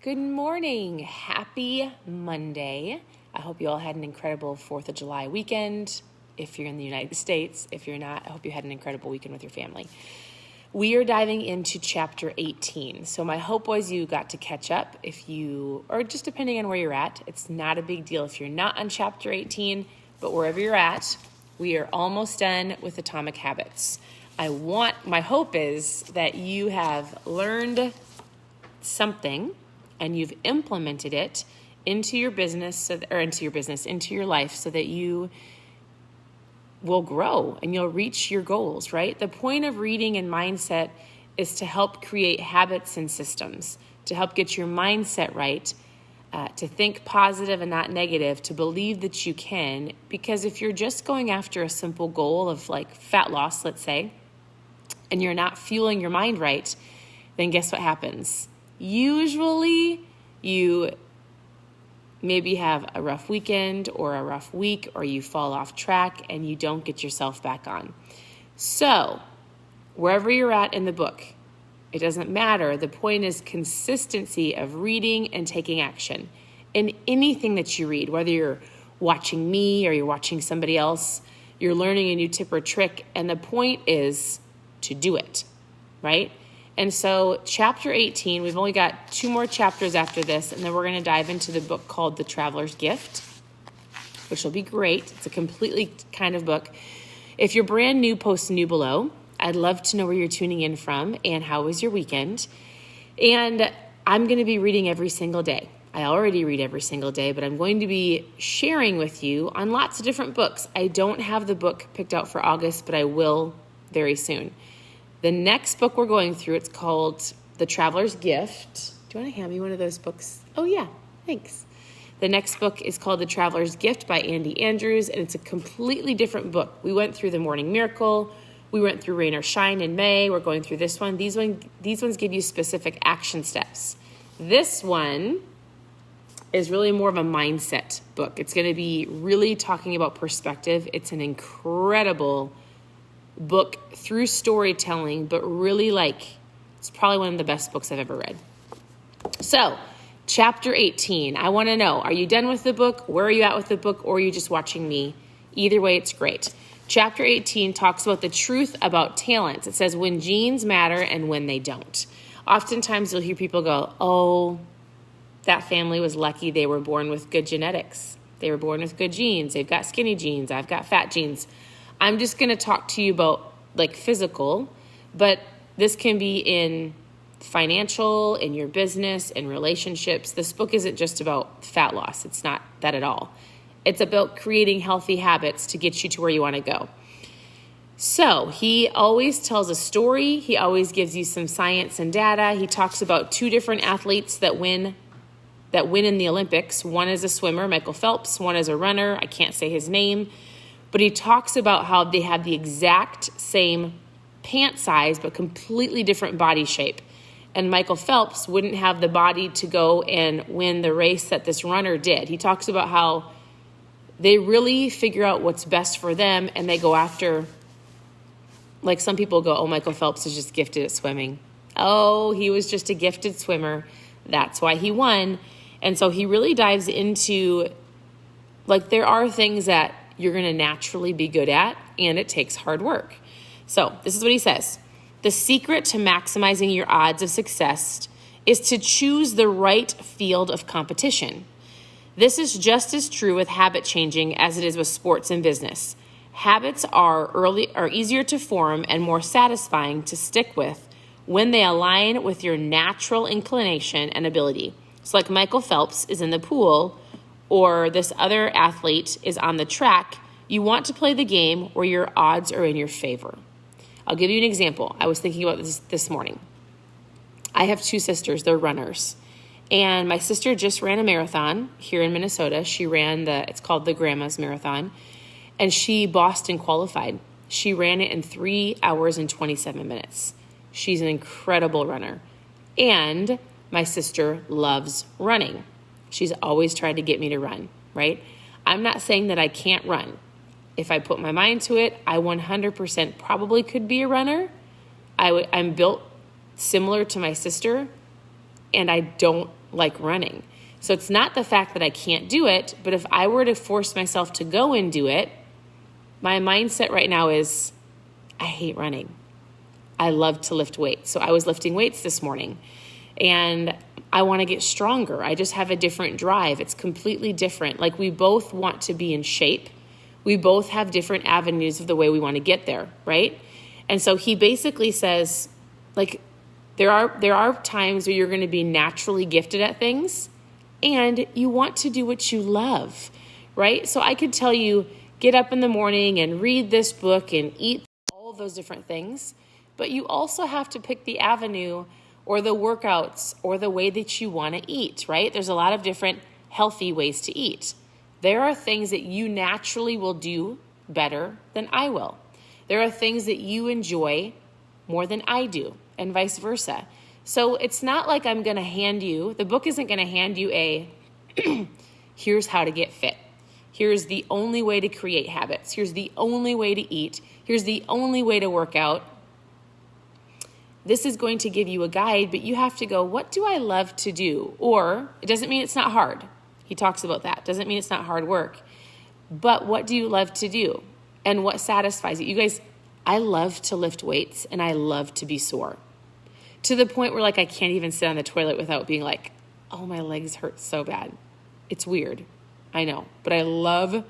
Good morning. Happy Monday. I hope you all had an incredible 4th of July weekend. If you're in the United States, if you're not, I hope you had an incredible weekend with your family. We are diving into chapter 18. So my hope was you got to catch up or just depending on where you're at. It's not a big deal if you're not on chapter 18, but wherever you're at, we are almost done with Atomic Habits. My hope is that you have learned something and you've implemented it into your business, into your life so that you will grow and you'll reach your goals, right? The point of reading and mindset is to help create habits and systems, to help get your mindset right, to think positive and not negative, to believe that you can. Because if you're just going after a simple goal of like fat loss, let's say, and you're not fueling your mind right, then guess what happens? Usually you maybe have a rough weekend or a rough week, or you fall off track and you don't get yourself back on. So wherever you're at in the book, it doesn't matter. The point is consistency of reading and taking action. In anything that you read, whether you're watching me or you're watching somebody else, you're learning a new tip or trick, and the point is to do it, right? And so chapter 18, we've only got 2 more chapters after this, and then we're going to dive into the book called The Traveler's Gift, which will be great. It's a completely kind of book. If you're brand new, post new below. I'd love to know where you're tuning in from and how was your weekend. And I'm going to be reading every single day. I already read every single day, but I'm going to be sharing with you on lots of different books. I don't have the book picked out for August, but I will very soon. The next book we're going through, it's called The Traveler's Gift. Do you want to hand me one of those books? Oh, yeah. Thanks. The next book is called The Traveler's Gift by Andy Andrews, and it's a completely different book. We went through The Morning Miracle. We went through Rain or Shine in May. We're going through this one. These ones give you specific action steps. This one is really more of a mindset book. It's going to be really talking about perspective. It's an incredible book through storytelling, but really it's probably one of the best books I've ever read. So, chapter 18, I want to know, are you done with the book? Where are you at with the book? Or are you just watching me? Either way, it's great. Chapter 18 talks about the truth about talents. It says when genes matter and when they don't. Oftentimes you'll hear people go, oh, that family was lucky. They were born with good genetics. They were born with good genes. They've got skinny genes. I've got fat genes. I'm just going to talk to you about physical, but this can be in financial, in your business, in relationships. This book isn't just about fat loss. It's not that at all. It's about creating healthy habits to get you to where you want to go. So he always tells a story. He always gives you some science and data. He talks about 2 different athletes that win in the Olympics. One is a swimmer, Michael Phelps. One is a runner. I can't say his name. But he talks about how they have the exact same pant size, but completely different body shape. And Michael Phelps wouldn't have the body to go and win the race that this runner did. He talks about how they really figure out what's best for them, and they go after, some people go, oh, Michael Phelps is just gifted at swimming. Oh, he was just a gifted swimmer. That's why he won. And so he really dives into, there are things that you're going to naturally be good at, and it takes hard work. So this is what he says. The secret to maximizing your odds of success is to choose the right field of competition. This is just as true with habit changing as it is with sports and business. Habits are easier to form and more satisfying to stick with when they align with your natural inclination and ability. So like Michael Phelps is in the pool, or this other athlete is on the track, you want to play the game where your odds are in your favor. I'll give you an example. I was thinking about this morning. I have 2 sisters. They're runners. And my sister just ran a marathon here in Minnesota. She ran it's called the Grandma's Marathon. And she Boston qualified. She ran it in 3 hours and 27 minutes. She's an incredible runner. And my sister loves running. She's always tried to get me to run, right? I'm not saying that I can't run. If I put my mind to it, I 100% probably could be a runner. I'm built similar to my sister, and I don't like running. So it's not the fact that I can't do it, but if I were to force myself to go and do it, my mindset right now is, I hate running. I love to lift weights. So I was lifting weights this morning, and I want to get stronger. I just have a different drive. It's completely different. Like, we both want to be in shape. We both have different avenues of the way we want to get there, right? And so he basically says, like, there are times where you're going to be naturally gifted at things, and you want to do what you love, right? So I could tell you, get up in the morning and read this book and eat all of those different things, but you also have to pick the avenue or the workouts or the way that you want to eat, right? There's a lot of different healthy ways to eat. There are things that you naturally will do better than I will. There are things that you enjoy more than I do, and vice versa. So it's not like I'm going to hand you, the book isn't going to hand you a, here's how to get fit. Here's the only way to create habits. Here's the only way to eat. Here's the only way to work out. This is going to give you a guide, but you have to go, what do I love to do? Or it doesn't mean it's not hard. He talks about that. Doesn't mean it's not hard work. But what do you love to do? And what satisfies you? You guys, I love to lift weights, and I love to be sore. To the point where, like, I can't even sit on the toilet without being like, oh, my legs hurt so bad. It's weird. I know. But I love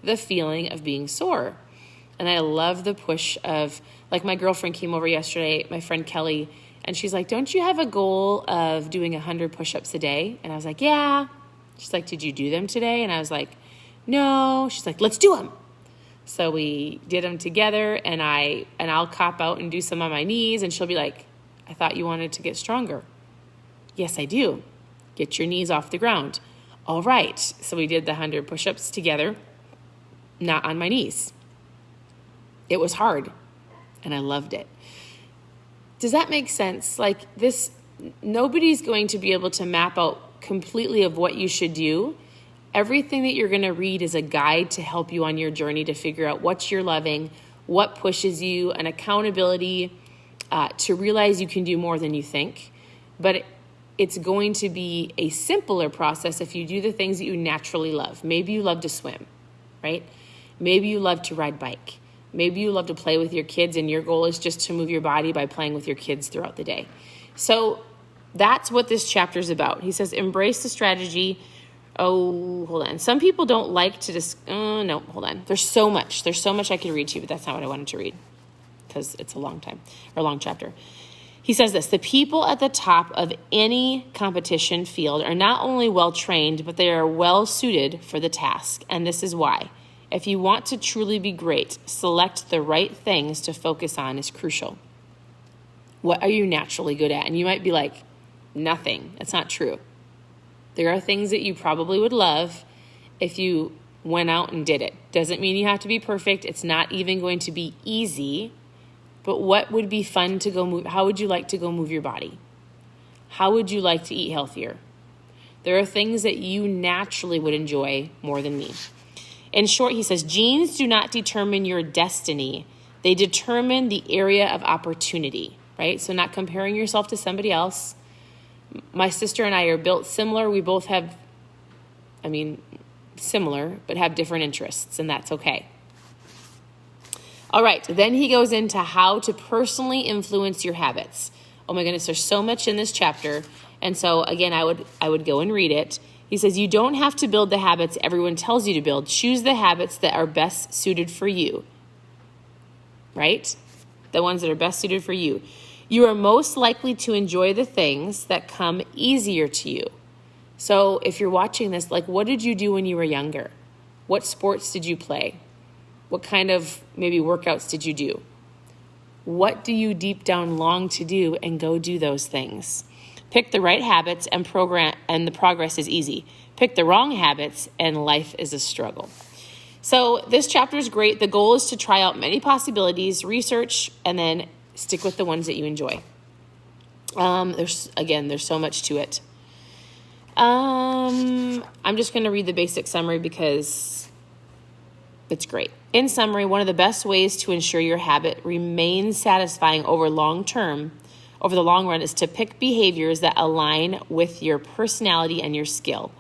the feeling of being sore. And I love the push of, like, my girlfriend came over yesterday, my friend Kelly, and she's like, don't you have a goal of doing 100 push-ups a day? And I was like, yeah. She's like, did you do them today? And I was like, no. She's like, let's do them. So we did them together, and I'll cop out and do some on my knees, and she'll be like, I thought you wanted to get stronger. Yes, I do. Get your knees off the ground. All right. So we did the 100 push-ups together, not on my knees. It was hard, and I loved it. Does that make sense? Like, this, nobody's going to be able to map out completely of what you should do. Everything that you're going to read is a guide to help you on your journey to figure out what you're loving, what pushes you, an accountability to realize you can do more than you think. But it's going to be a simpler process if you do the things that you naturally love. Maybe you love to swim, right? Maybe you love to ride bike. Maybe you love to play with your kids, and your goal is just to move your body by playing with your kids throughout the day. So that's what this chapter is about. He says, embrace the strategy. Oh, hold on. Some people don't like to no, hold on. There's so much I could read to you, but that's not what I wanted to read because it's a long chapter. He says this, the people at the top of any competition field are not only well-trained, but they are well-suited for the task. And this is why. If you want to truly be great, select the right things to focus on is crucial. What are you naturally good at? And you might be like, nothing. That's not true. There are things that you probably would love if you went out and did it. Doesn't mean you have to be perfect. It's not even going to be easy. But what would be fun to go move? How would you like to go move your body? How would you like to eat healthier? There are things that you naturally would enjoy more than me. In short, he says, genes do not determine your destiny. They determine the area of opportunity, right? So not comparing yourself to somebody else. My sister and I are built similar. We both have, similar, but have different interests, and that's okay. All right, then he goes into how to personally influence your habits. Oh my goodness, there's so much in this chapter. And so again, I would go and read it. He says, you don't have to build the habits everyone tells you to build. Choose the habits that are best suited for you, right? The ones that are best suited for you. You are most likely to enjoy the things that come easier to you. So if you're watching this, like, what did you do when you were younger? What sports did you play? What kind of maybe workouts did you do? What do you deep down long to do, and go do those things? Pick the right habits and the progress is easy. Pick the wrong habits and life is a struggle. So this chapter is great. The goal is to try out many possibilities, research, and then stick with the ones that you enjoy. There's so much to it. I'm just going to read the basic summary because it's great. In summary, one of the best ways to ensure your habit remains satisfying over long term over the long run is to pick behaviors that align with your personality and your skill.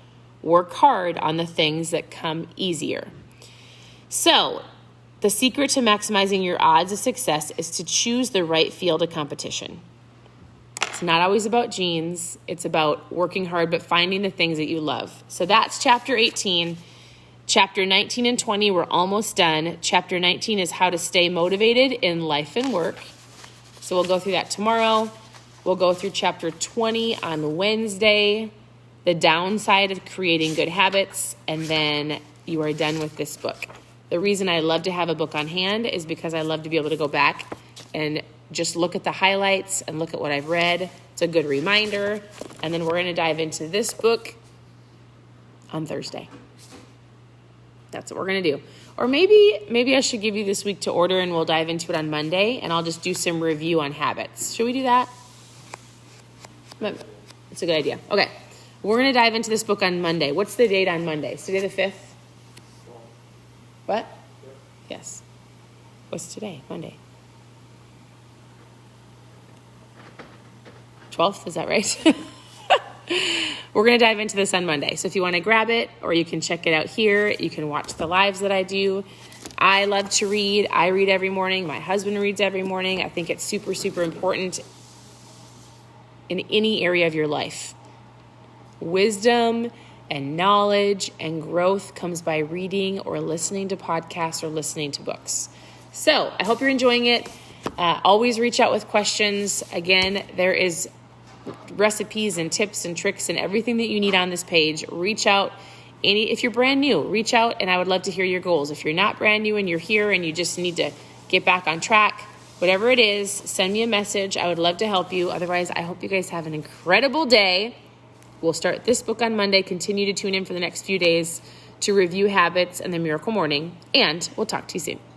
Work hard on the things that come easier. So, the secret to maximizing your odds of success is to choose the right field of competition. It's not always about genes. It's about working hard, but finding the things that you love. So that's chapter 18. Chapter 19 and 20, we're almost done. Chapter 19 is how to stay motivated in life and work. So we'll go through that tomorrow. We'll go through chapter 20 on Wednesday, the downside of creating good habits, and then you are done with this book. The reason I love to have a book on hand is because I love to be able to go back and just look at the highlights and look at what I've read. It's a good reminder. And then we're going to dive into this book on Thursday. That's what we're going to do. Or maybe I should give you this week to order and we'll dive into it on Monday and I'll just do some review on habits. Should we do that? It's a good idea. Okay. We're going to dive into this book on Monday. What's the date on Monday? Is today the 5th? What? Yes. What's today? Monday. 12th, is that right? We're going to dive into this on Monday. So if you want to grab it, or you can check it out here, you can watch the lives that I do. I love to read. I read every morning. My husband reads every morning. I think it's super, super important in any area of your life. Wisdom and knowledge and growth comes by reading or listening to podcasts or listening to books. So I hope you're enjoying it. Always reach out with questions. Again, there is recipes and tips and tricks and everything that you need on this page. Reach out. If you're brand new, reach out and I would love to hear your goals. If you're not brand new and you're here and you just need to get back on track, whatever it is, send me a message. I would love to help you. Otherwise, I hope you guys have an incredible day. We'll start this book on Monday. Continue to tune in for the next few days to review habits and the Miracle Morning. And we'll talk to you soon.